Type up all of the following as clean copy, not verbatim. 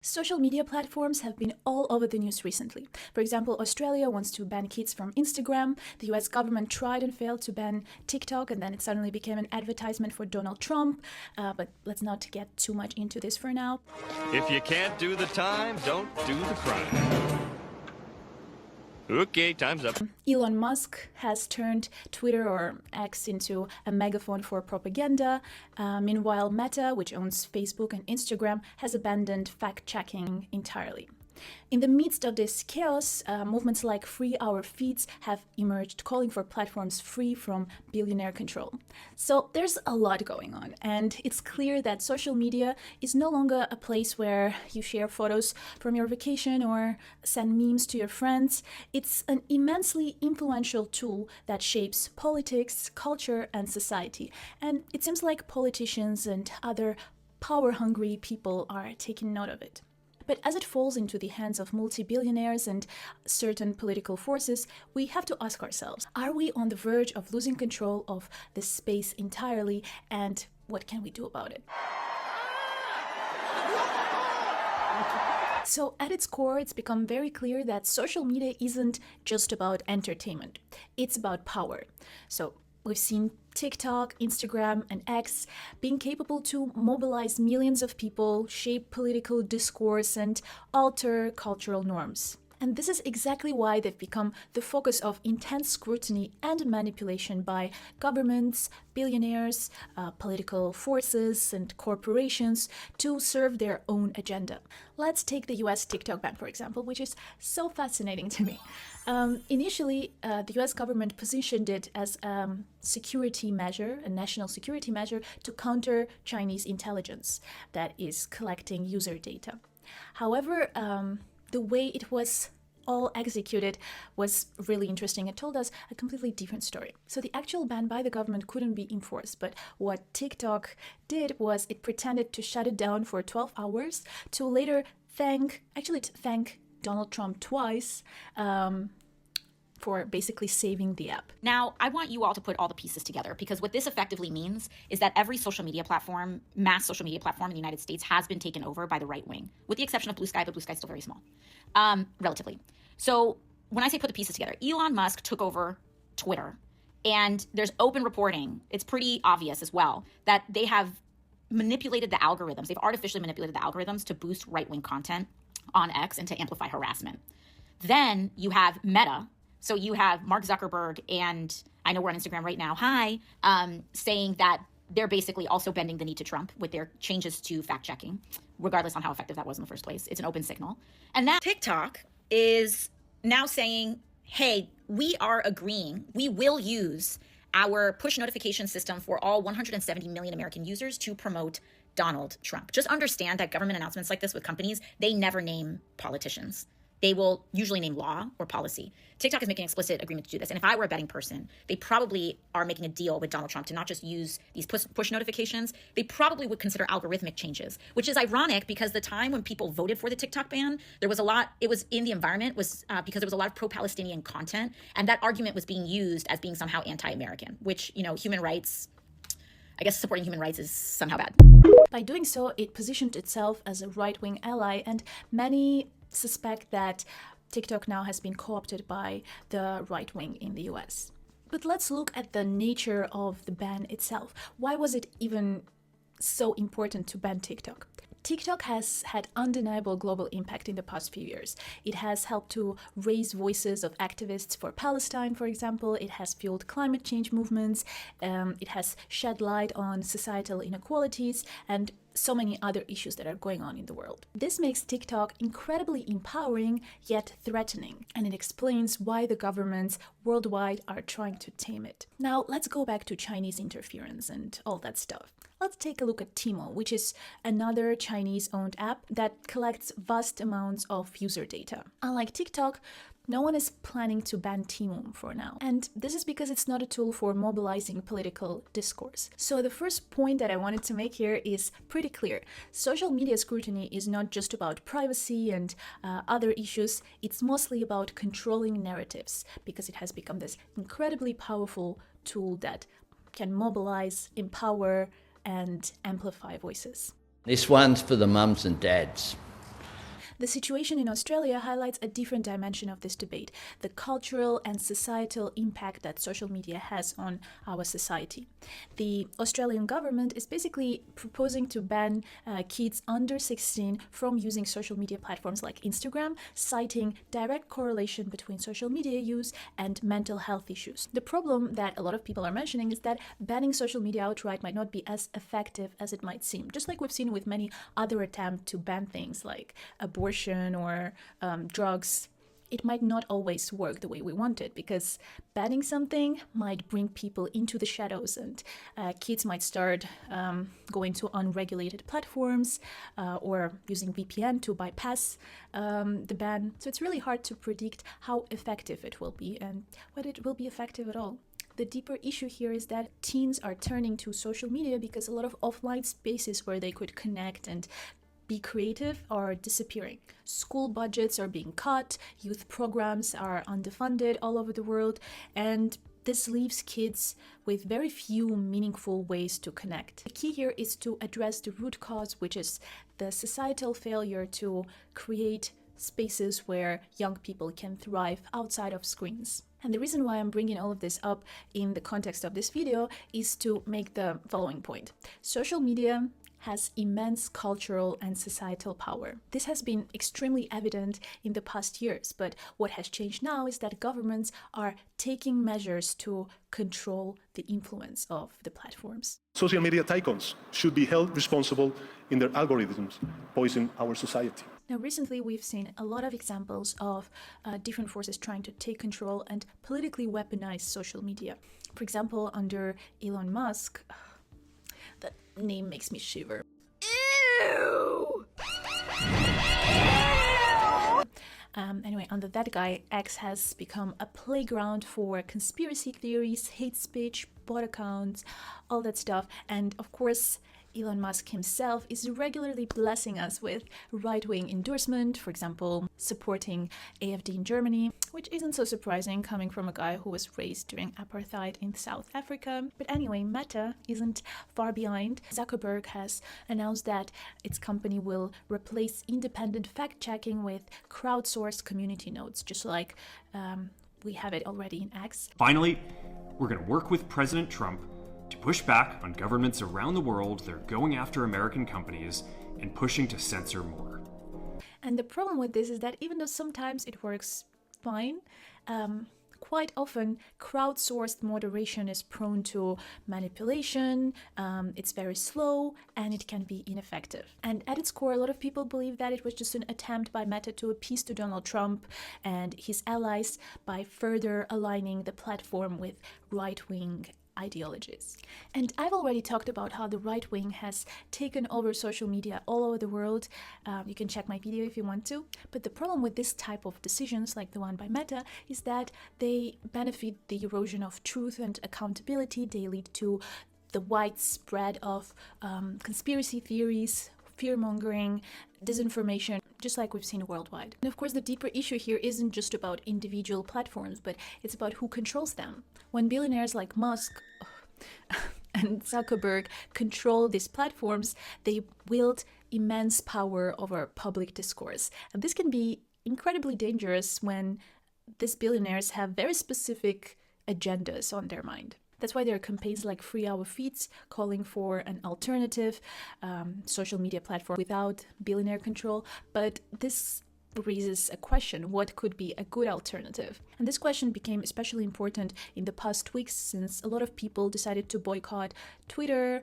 Social media platforms have been all over the news recently. For example, Australia wants to ban kids from Instagram. The US government tried and failed to ban TikTok, and then it suddenly became an advertisement for Donald Trump. But let's not get too much into this for now. If you can't do the time, don't do the crime. Okay, time's up. Elon Musk has turned Twitter or X into a megaphone for propaganda. Meanwhile, Meta, which owns Facebook and Instagram, has abandoned fact-checking entirely. In the midst of this chaos, movements like Free Our Feeds have emerged, calling for platforms free from billionaire control. So there's a lot going on, and it's clear that social media is no longer a place where you share photos from your vacation or send memes to your friends. It's an immensely influential tool that shapes politics, culture, and society. And it seems like politicians and other power-hungry people are taking note of it. But as it falls into the hands of multi-billionaires and certain political forces, we have to ask ourselves, are we on the verge of losing control of this space entirely, and what can we do about it? So at its core, it's become very clear that social media isn't just about entertainment. It's about power. So we've seen TikTok, Instagram, and X being capable to mobilize millions of people, shape political discourse, and alter cultural norms. And this is exactly why they've become the focus of intense scrutiny and manipulation by governments, billionaires, political forces, and corporations to serve their own agenda. Let's take the US TikTok ban, for example, which is so fascinating to me. Initially, the US government positioned it as a security measure, a national security measure to counter Chinese intelligence that is collecting user data. However, the way it was all executed was really interesting. It told us a completely different story. So the actual ban by the government couldn't be enforced, but what TikTok did was it pretended to shut it down for 12 hours to later thank Donald Trump twice for basically saving the app. Now, I want you all to put all the pieces together, because what this effectively means is that every social media platform, mass social media platform in the United States has been taken over by the right wing, with the exception of Blue Sky, but Blue Sky is still very small, relatively. So when I say put the pieces together, Elon Musk took over Twitter, and there's open reporting. It's pretty obvious as well that they have manipulated the algorithms. They've artificially manipulated the algorithms to boost right-wing content on X and to amplify harassment. Then you have Meta. So you have Mark Zuckerberg, and I know we're on Instagram right now, saying that they're basically also bending the knee to Trump with their changes to fact-checking, regardless on how effective that was in the first place. It's an open signal. And now TikTok is now saying, hey, we are agreeing, we will use our push notification system for all 170 million American users to promote Donald Trump. Just understand that government announcements like this with companies, they never name politicians. They will usually name law or policy. TikTok is making an explicit agreement to do this. And if I were a betting person, they probably are making a deal with Donald Trump to not just use these push notifications. They probably would consider algorithmic changes, which is ironic because the time when people voted for the TikTok ban, there was a lot, it was in the environment, was because there was a lot of pro-Palestinian content. And that argument was being used as being somehow anti-American, which, you know, human rights, I guess supporting human rights is somehow bad. By doing so, it positioned itself as a right-wing ally, and many suspect that TikTok now has been co-opted by the right wing in the US. But let's look at the nature of the ban itself. Why was it even so important to ban TikTok? TikTok has had undeniable global impact in the past few years. It has helped to raise voices of activists for Palestine, for example. It has fueled climate change movements. It has shed light on societal inequalities and so many other issues that are going on in the world. This makes TikTok incredibly empowering yet threatening, and it explains why the governments worldwide are trying to tame it. Now, let's go back to Chinese interference and all that stuff. Let's take a look at Tmall, which is another Chinese-owned app that collects vast amounts of user data. Unlike TikTok, no one is planning to ban Tmall for now. And this is because it's not a tool for mobilizing political discourse. So the first point that I wanted to make here is pretty clear. Social media scrutiny is not just about privacy and other issues. It's mostly about controlling narratives, because it has become this incredibly powerful tool that can mobilize, empower, and amplify voices. This one's for the mums and dads. The situation in Australia highlights a different dimension of this debate, the cultural and societal impact that social media has on our society. The Australian government is basically proposing to ban kids under 16 from using social media platforms like Instagram, citing direct correlation between social media use and mental health issues. The problem that a lot of people are mentioning is that banning social media outright might not be as effective as it might seem, just like we've seen with many other attempts to ban things like abortion or drugs. It might not always work the way we want it, because banning something might bring people into the shadows, and kids might start going to unregulated platforms or using VPN to bypass the ban. So it's really hard to predict how effective it will be and whether it will be effective at all. The deeper issue here is that teens are turning to social media because a lot of offline spaces where they could connect and be creative are disappearing. School budgets are being cut, youth programs are underfunded all over the world, and this leaves kids with very few meaningful ways to connect. The key here is to address the root cause, which is the societal failure to create spaces where young people can thrive outside of screens. And the reason why I'm bringing all of this up in the context of this video is to make the following point. Social media has immense cultural and societal power. This has been extremely evident in the past years, but what has changed now is that governments are taking measures to control the influence of the platforms. Social media tycoons should be held responsible in their algorithms poison our society. Now, recently we've seen a lot of examples of different forces trying to take control and politically weaponize social media. For example, under Elon Musk, that name makes me shiver. Ew! Anyway, under that guy, X has become a playground for conspiracy theories, hate speech, bot accounts, all that stuff. And of course, Elon Musk himself is regularly blessing us with right-wing endorsement, for example, supporting AfD in Germany, which isn't so surprising coming from a guy who was raised during apartheid in South Africa. But anyway, Meta isn't far behind. Zuckerberg has announced that its company will replace independent fact-checking with crowdsourced community notes, just like we have it already in X. Finally, we're going to work with President Trump to push back on governments around the world that are going after American companies and pushing to censor more. And the problem with this is that even though sometimes it works fine, quite often crowdsourced moderation is prone to manipulation, it's very slow, and it can be ineffective. And at its core, a lot of people believe that it was just an attempt by Meta to appease to Donald Trump and his allies by further aligning the platform with right-wing ideologies. And I've already talked about how the right wing has taken over social media all over the world. You can check my video if you want to. But the problem with this type of decisions, like the one by Meta, is that they benefit the erosion of truth and accountability. They lead to the widespread of conspiracy theories, fear-mongering, disinformation, just like we've seen worldwide. And of course, the deeper issue here isn't just about individual platforms, but it's about who controls them. When billionaires like Musk and Zuckerberg control these platforms, they wield immense power over public discourse. And this can be incredibly dangerous when these billionaires have very specific agendas on their mind. That's why there are campaigns like Free Our Feeds calling for an alternative social media platform without billionaire control. But this raises a question: what could be a good alternative? And this question became especially important in the past weeks, since a lot of people decided to boycott Twitter,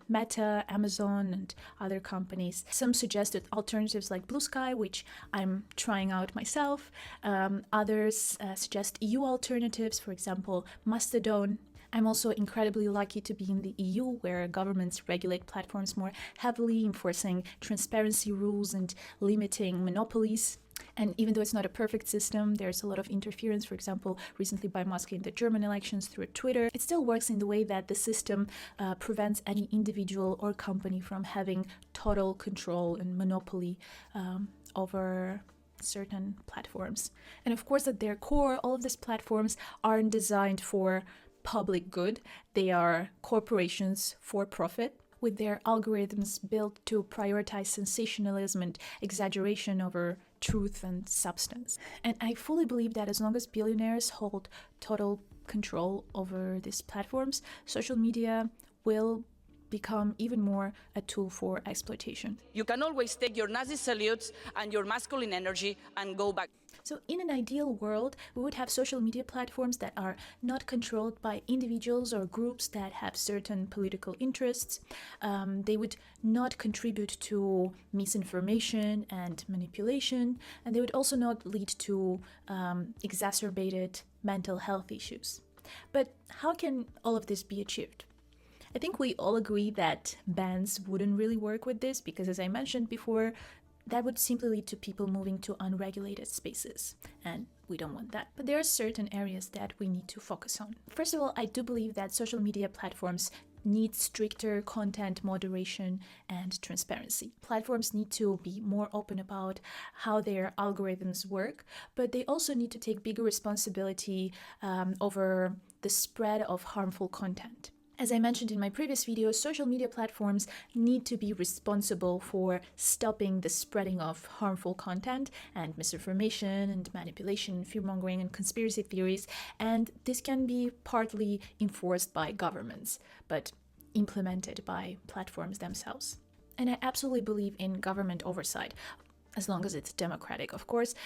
Meta, Amazon, and other companies. Some suggested alternatives like Blue Sky, which I'm trying out myself. Others suggest EU alternatives, for example, Mastodon. I'm also incredibly lucky to be in the EU, where governments regulate platforms more heavily, enforcing transparency rules and limiting monopolies. And even though it's not a perfect system, there's a lot of interference, for example, recently by Moscow in the German elections through Twitter. It still works in the way that the system prevents any individual or company from having total control and monopoly over certain platforms. And of course, at their core, all of these platforms aren't designed for public good. They are corporations for profit. with their algorithms built to prioritize sensationalism and exaggeration over truth and substance. And I fully believe that as long as billionaires hold total control over these platforms, social media will become even more a tool for exploitation. You can always take your Nazi salutes and your masculine energy and go back. So in an ideal world, we would have social media platforms that are not controlled by individuals or groups that have certain political interests. They would not contribute to misinformation and manipulation, and they would also not lead to exacerbated mental health issues. But how can all of this be achieved? I think we all agree that bans wouldn't really work with this because, as I mentioned before, that would simply lead to people moving to unregulated spaces, and we don't want that. But there are certain areas that we need to focus on. First of all, I do believe that social media platforms need stricter content moderation and transparency. Platforms need to be more open about how their algorithms work, but they also need to take bigger responsibility over the spread of harmful content. As I mentioned in my previous video, social media platforms need to be responsible for stopping the spreading of harmful content and misinformation and manipulation, fear-mongering and conspiracy theories, and this can be partly enforced by governments, but implemented by platforms themselves. And I absolutely believe in government oversight, as long as it's democratic, of course,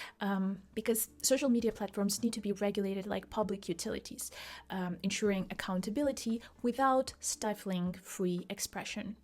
because social media platforms need to be regulated like public utilities, ensuring accountability without stifling free expression.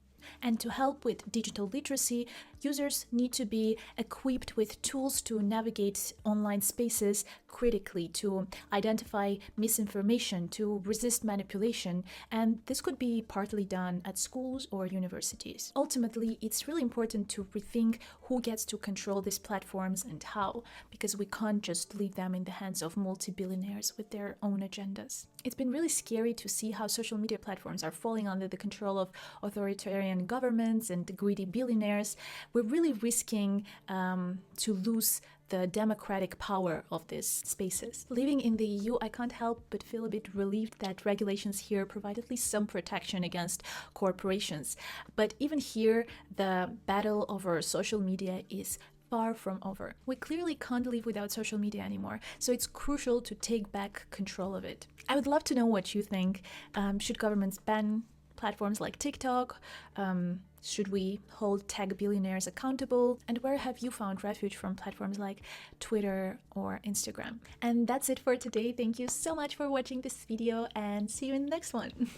And to help with digital literacy, users need to be equipped with tools to navigate online spaces critically, to identify misinformation, to resist manipulation, and this could be partly done at schools or universities. Ultimately, it's really important to rethink who gets to control these platforms and how, because we can't just leave them in the hands of multi-billionaires with their own agendas. It's been really scary to see how social media platforms are falling under the control of authoritarian governments and greedy billionaires. We're really risking to lose the democratic power of these spaces. Living in the EU, I can't help but feel a bit relieved that regulations here provide at least some protection against corporations. But even here, the battle over social media is far from over. We clearly can't live without social media anymore, so it's crucial to take back control of it. I would love to know what you think. Should governments ban platforms like TikTok? Should we hold tech billionaires accountable? And where have you found refuge from platforms like Twitter or Instagram? And that's it for today. Thank you so much for watching this video and see you in the next one.